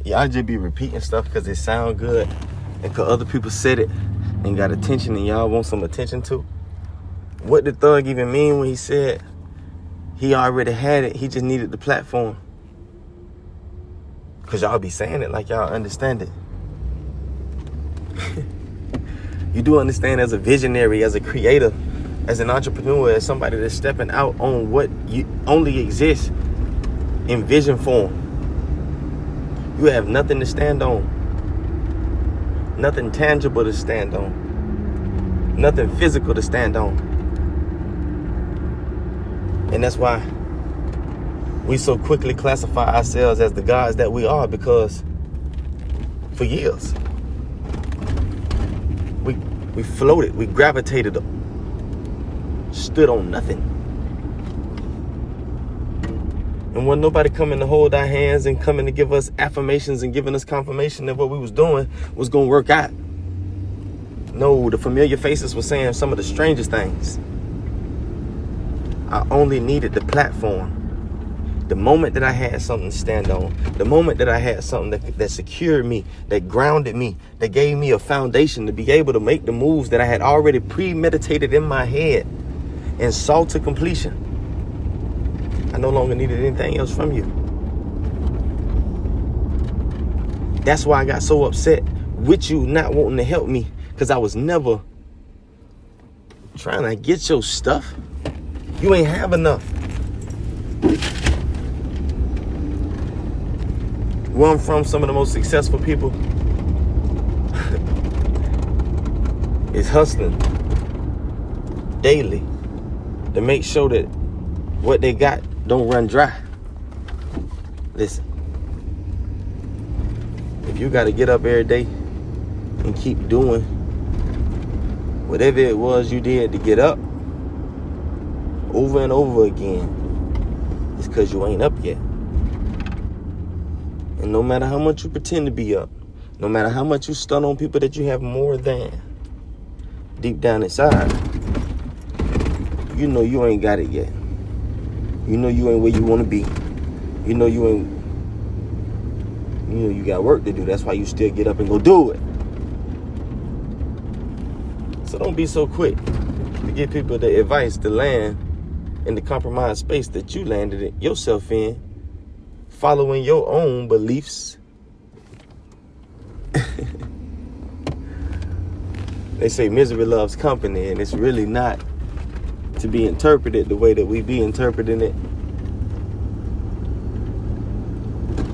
Y'all just be repeating stuff because it sound good and because other people said it and got attention and y'all want some attention too. What did Thug even mean when he said he already had it, he just needed the platform? Because y'all be saying it like y'all understand it. You do understand, as a visionary, as a creator, as an entrepreneur, as somebody that's stepping out on what you only exists in vision form. You have nothing to stand on. Nothing tangible to stand on. Nothing physical to stand on. And that's why we so quickly classify ourselves as the gods that we are, because for years we floated, we gravitated, stood on nothing. And when nobody coming to hold our hands and coming to give us affirmations and giving us confirmation that what we was doing was going to work out. No, the familiar faces were saying some of the strangest things. I only needed the platform. The moment that I had something to stand on, the moment that I had something that secured me, that grounded me, that gave me a foundation to be able to make the moves that I had already premeditated in my head and saw to completion. I no longer needed anything else from you. That's why I got so upset with you not wanting to help me, because I was never trying to get your stuff. You ain't have enough. Where I'm from, some of the most successful people is hustling daily to make sure that what they got don't run dry. Listen, if you got to get up every day and keep doing whatever it was you did to get up over and over again, it's because you ain't up yet. And no matter how much you pretend to be up, no matter how much you stun on people that you have more than, deep down inside, you know you ain't got it yet. You know you ain't where you want to be. You know you got work to do. That's why you still get up and go do it. So don't be so quick to give people the advice to land in the compromised space that you landed yourself in, following your own beliefs. They say misery loves company, and it's really not to be interpreted the way that we be interpreting it.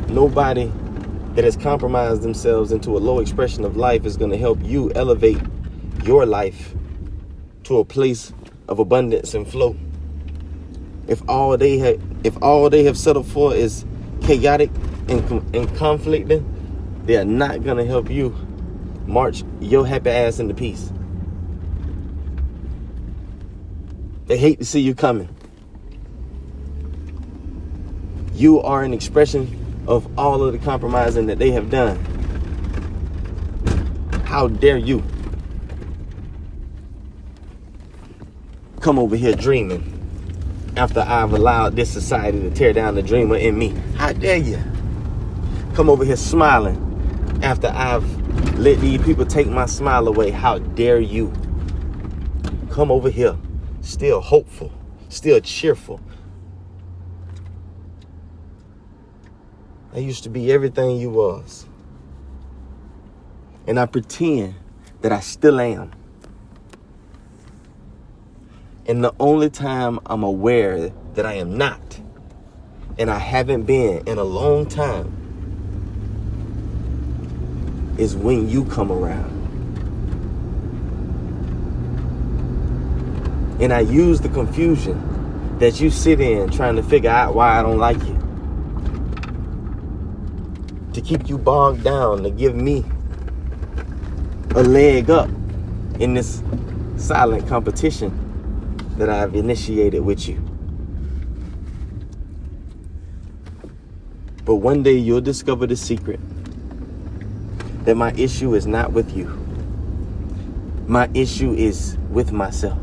Nobody that has compromised themselves into a low expression of life is going to help you elevate your life to a place of abundance and flow. If all they have settled for is chaotic and conflicting, they are not going to help you march your happy ass into peace. They hate to see you coming. You are an expression of all of the compromising that they have done. How dare you come over here dreaming after I've allowed this society to tear down the dreamer in me? How dare you come over here smiling after I've let these people take my smile away? How dare you come over here still hopeful, still cheerful? I used to be everything you was, and I pretend that I still am. And the only time I'm aware that I am not, and I haven't been in a long time, is when you come around. And I use the confusion that you sit in trying to figure out why I don't like you to keep you bogged down, to give me a leg up in this silent competition that I've initiated with you. But one day you'll discover the secret that my issue is not with you. My issue is with myself.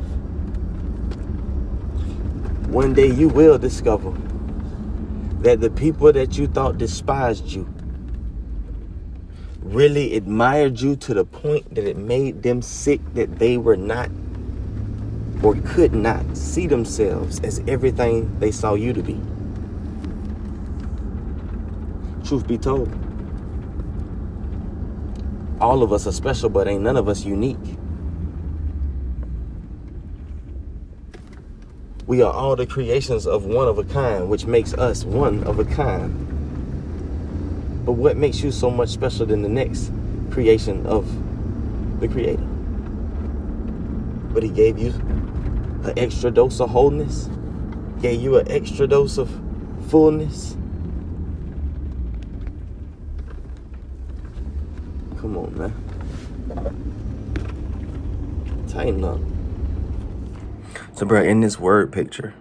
One day you will discover that the people that you thought despised you really admired you to the point that it made them sick that they were not or could not see themselves as everything they saw you to be. Truth be told, all of us are special, but ain't none of us unique. We are all the creations of one of a kind, which makes us one of a kind. But what makes you so much special than the next creation of the Creator? But He gave you an extra dose of wholeness, gave you an extra dose of fullness. Come on, man. Tighten up. So, bro, in this word picture,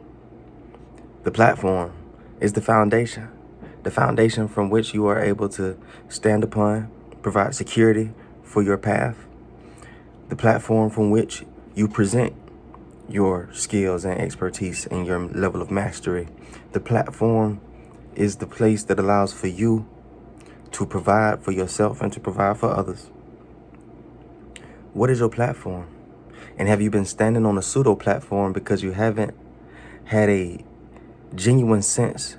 the platform is the foundation from which you are able to stand upon, provide security for your path, the platform from which you present your skills and expertise and your level of mastery. The platform is the place that allows for you to provide for yourself and to provide for others. What is your platform? And have you been standing on a pseudo platform because you haven't had a genuine sense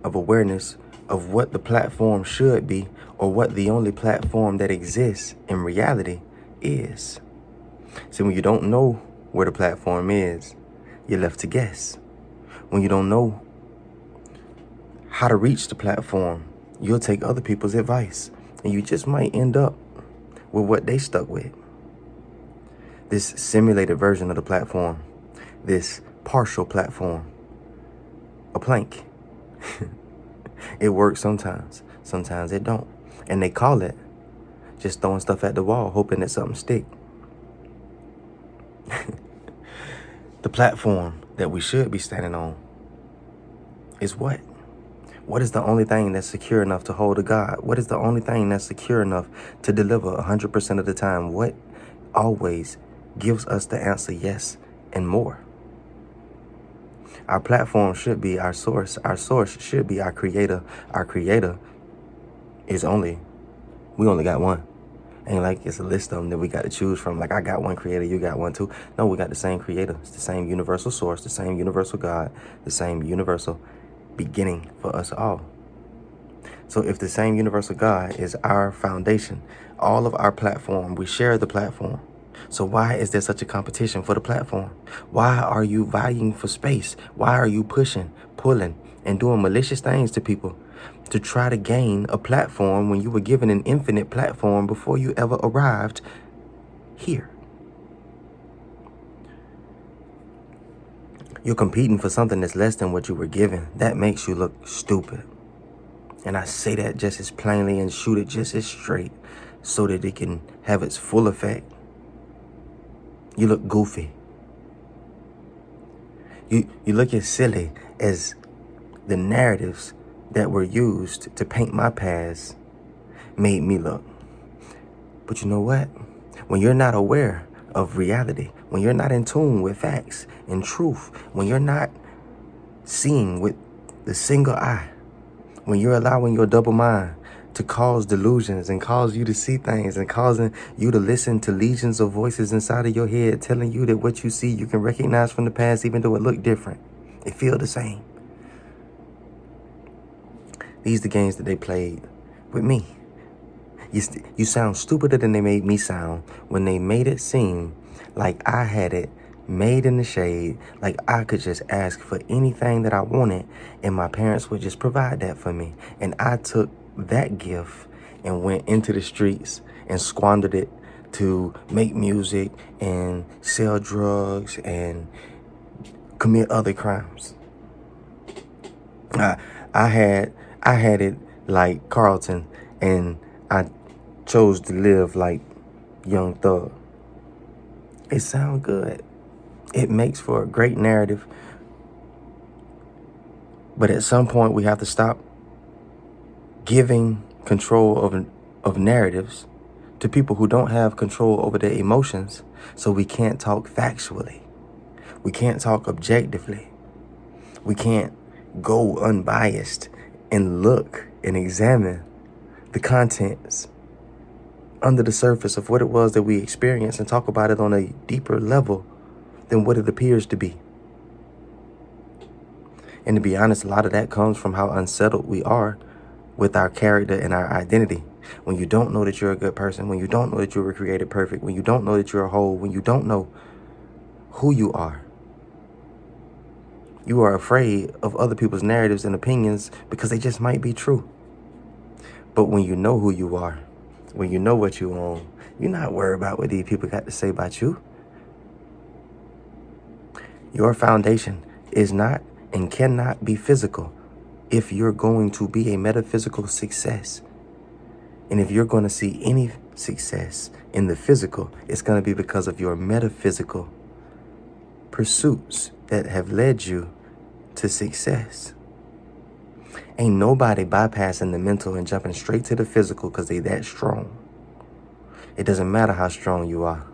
of awareness of what the platform should be, or what the only platform that exists in reality is? See, when you don't know where the platform is, you're left to guess. When you don't know how to reach the platform, you'll take other people's advice, and you just might end up with what they stuck with. This simulated version of the platform, this partial platform, a plank. It works sometimes it don't. And they call it just throwing stuff at the wall, hoping that something stick. The platform that we should be standing on is what? What is the only thing that's secure enough to hold a God? What is the only thing that's secure enough to deliver 100% of the time? What always gives us the answer yes and more? Our platform should be our source. Our source should be our Creator. Our Creator is we only got one. Ain't like it's a list of them that we got to choose from. Like, I got one Creator, you got one too. No, we got the same Creator. It's the same universal source, the same universal God, the same universal beginning for us all. So if the same universal God is our foundation, all of our platform, we share the platform. So why is there such a competition for the platform? Why are you vying for space? Why are you pushing, pulling, and doing malicious things to people to try to gain a platform when you were given an infinite platform before you ever arrived here? You're competing for something that's less than what you were given. That makes you look stupid. And I say that just as plainly and shoot it just as straight so that it can have its full effect. You look goofy. You look as silly as the narratives that were used to paint my past made me look. But you know what? When you're not aware of reality, when you're not in tune with facts and truth, when you're not seeing with the single eye, when you're allowing your double mind to cause delusions and cause you to see things and causing you to listen to legions of voices inside of your head telling you that what you see you can recognize from the past even though it look different. It feel the same. These are the games that they played with me. You sound stupider than they made me sound when they made it seem like I had it made in the shade, like I could just ask for anything that I wanted and my parents would just provide that for me. And I took that gift and went into the streets and squandered it to make music and sell drugs and commit other crimes. I had it like Carlton, and I chose to live like Young Thug. It sounds good. It makes for a great narrative. But at some point, we have to stop giving control of narratives to people who don't have control over their emotions, so we can't talk factually. We can't talk objectively. We can't go unbiased and look and examine the contents under the surface of what it was that we experienced and talk about it on a deeper level than what it appears to be. And to be honest, a lot of that comes from how unsettled we are with our character and our identity. When you don't know that you're a good person, when you don't know that you were created perfect, when you don't know that you're a whole, when you don't know who you are afraid of other people's narratives and opinions because they just might be true. But when you know who you are, when you know what you own, you're not worried about what these people got to say about you. Your foundation is not and cannot be physical if you're going to be a metaphysical success. And if you're going to see any success in the physical, it's going to be because of your metaphysical pursuits that have led you to success. Ain't nobody bypassing the mental and jumping straight to the physical because they that strong. It doesn't matter how strong you are.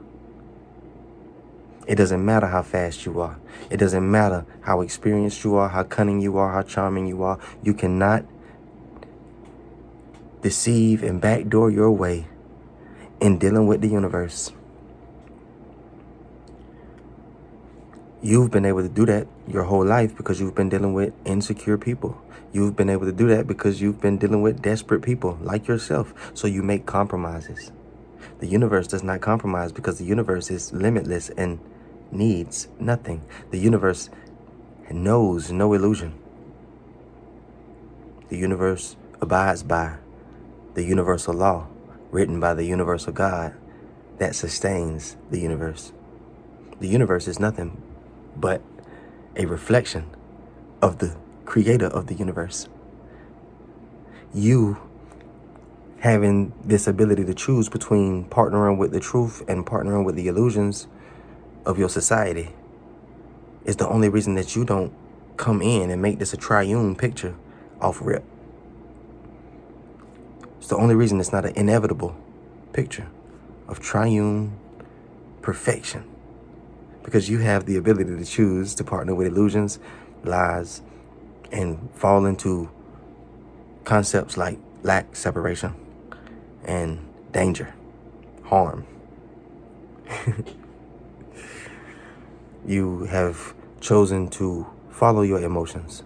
It doesn't matter how fast you are. It doesn't matter how experienced you are, how cunning you are, how charming you are. You cannot deceive and backdoor your way in dealing with the universe. You've been able to do that your whole life because you've been dealing with insecure people. You've been able to do that because you've been dealing with desperate people like yourself. So you make compromises. The universe does not compromise because the universe is limitless and needs nothing. The universe knows no illusion. The universe abides by the universal law written by the universal God that sustains the universe. The universe is nothing but a reflection of the creator of the universe. You having this ability to choose between partnering with the truth and partnering with the illusions of your society is the only reason that you don't come in and make this a triune picture off rip. It's the only reason it's not an inevitable picture of triune perfection. Because you have the ability to choose to partner with illusions, lies, and fall into concepts like lack, separation, and danger, harm. You have chosen to follow your emotions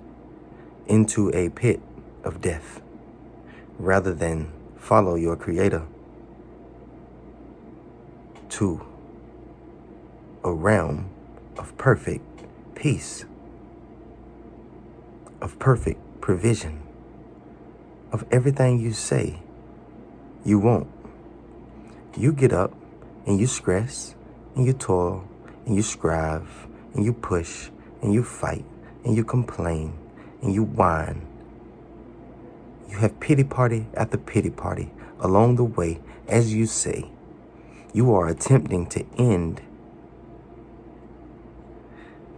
into a pit of death rather than follow your creator to a realm of perfect peace, of perfect provision, of everything you say you want. You get up and you stress and you toil and you strive and you push and you fight and you complain and you whine. You have pity party after pity party along the way. As you say, you are attempting to end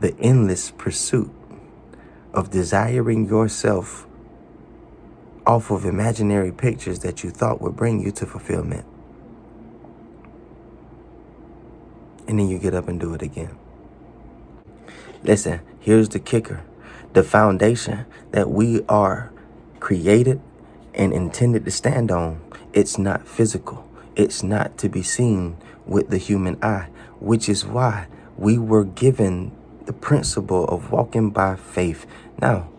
the endless pursuit of desiring yourself off of imaginary pictures that you thought would bring you to fulfillment. And then you get up and do it again. Listen, here's the kicker. The foundation that we are created and intended to stand on, it's not physical. It's not to be seen with the human eye, which is why we were given the principle of walking by faith. Now,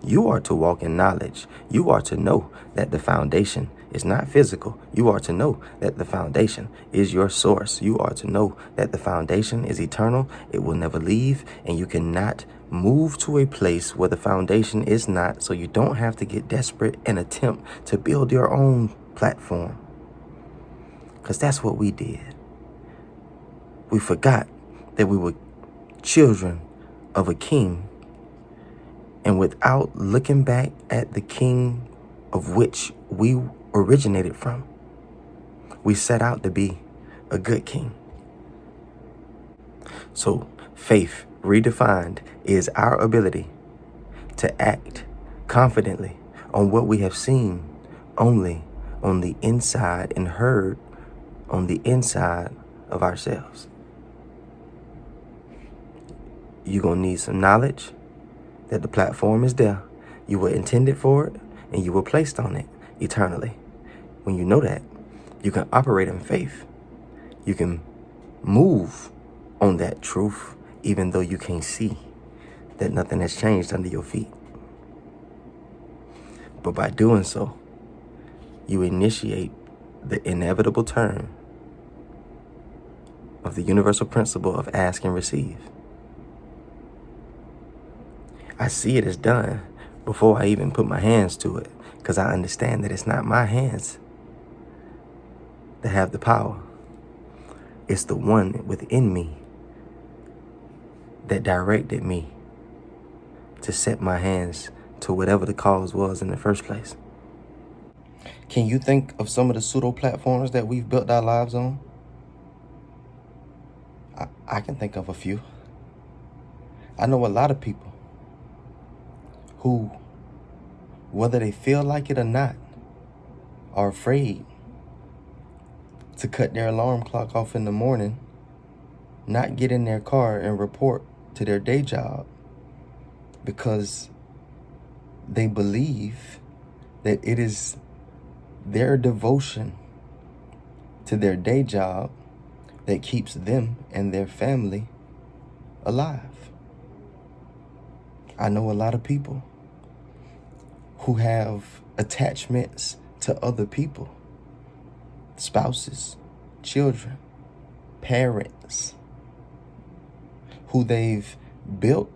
you are to walk in knowledge. You are to know that the foundation is not physical. You are to know that the foundation is your source. You are to know that the foundation is eternal. It will never leave, and you cannot move to a place where the foundation is not, so you don't have to get desperate and attempt to build your own platform. Because that's what we did. We forgot that we were children of a king, and without looking back at the king of which we originated from, we set out to be a good king. So faith, redefined, is our ability to act confidently on what we have seen only on the inside and heard on the inside of ourselves. You're going to need some knowledge that the platform is there. You were intended for it and you were placed on it eternally. When you know that, You can operate in faith. You can move on that truth, even though you can't see that nothing has changed under your feet. But by doing so, you initiate the inevitable turn of the universal principle of ask and receive. I see it as done before I even put my hands to it, because I understand that it's not my hands that have the power. It's the one within me that directed me to set my hands to whatever the cause was in the first place. Can you think of some of the pseudo platforms that we've built our lives on? I can think of a few. I know a lot of people who, whether they feel like it or not, are afraid to cut their alarm clock off in the morning, not get in their car and report to their day job, because they believe that it is their devotion to their day job that keeps them and their family alive. I know a lot of people who have attachments to other people, spouses, children, parents, who they've built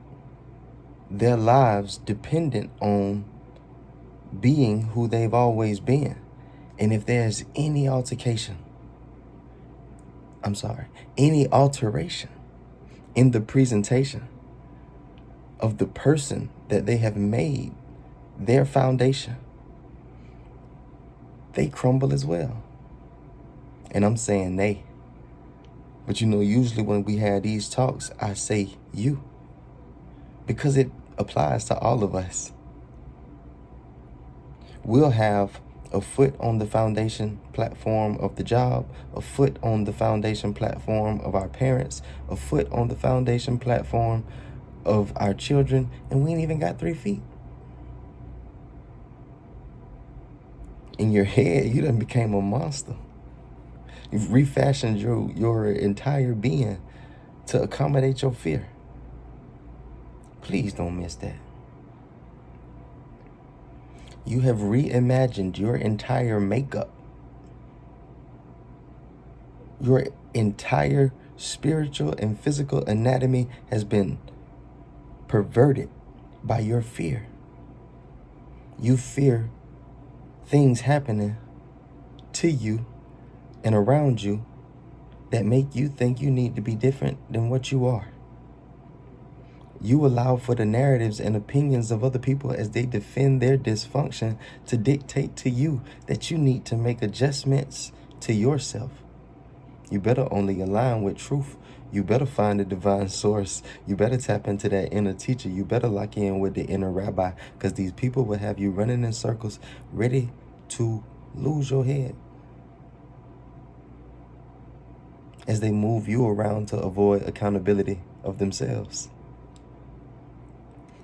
their lives dependent on being who they've always been. And if there's any alteration in the presentation of the person that they have made their foundation, they crumble as well. And I'm saying they. But usually when we have these talks, I say you, because it applies to all of us. We'll have a foot on the foundation platform of the job, a foot on the foundation platform of our parents, a foot on the foundation platform of our children, and we ain't even got 3 feet. In your head, you done became a monster. You've refashioned your entire being to accommodate your fear. Please don't miss that. You have reimagined your entire makeup. Your entire spiritual and physical anatomy has been perverted by your fear. You fear things happening to you and around you that make you think you need to be different than what you are. You allow for the narratives and opinions of other people as they defend their dysfunction to dictate to you that you need to make adjustments to yourself. You better only align with truth. You better find a divine source. You better tap into that inner teacher. You better lock in with the inner rabbi, because these people will have you running in circles, ready to lose your head as they move you around to avoid accountability of themselves.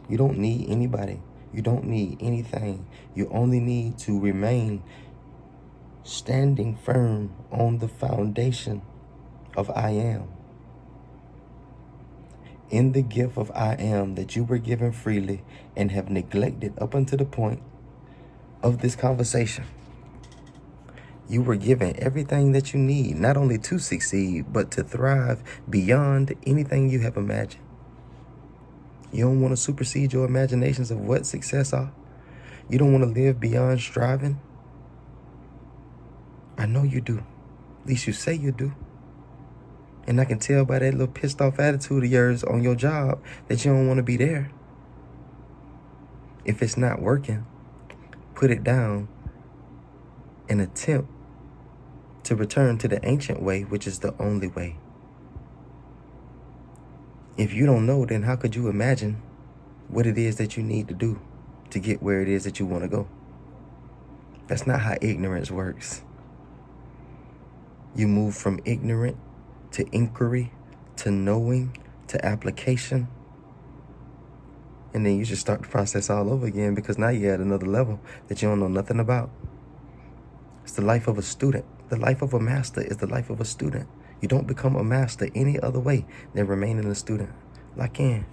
You don't need anybody. You don't need anything. You only need to remain standing firm on the foundation of I am. In the gift of I am that you were given freely and have neglected up until the point of this conversation. You were given everything that you need, not only to succeed, but to thrive beyond anything you have imagined. You don't want to supersede your imaginations of what success are. You don't want to live beyond striving. I know you do. At least you say you do. And I can tell by that little pissed off attitude of yours on your job that you don't want to be there. If it's not working, put it down and attempt to return to the ancient way, which is the only way. If you don't know, then how could you imagine what it is that you need to do to get where it is that you want to go? That's not how ignorance works. You move from ignorant to inquiry, to knowing, to application. And then you just start the process all over again, because now you're at another level that you don't know nothing about. It's the life of a student. The life of a master is the life of a student. You don't become a master any other way than remaining a student. Lock in.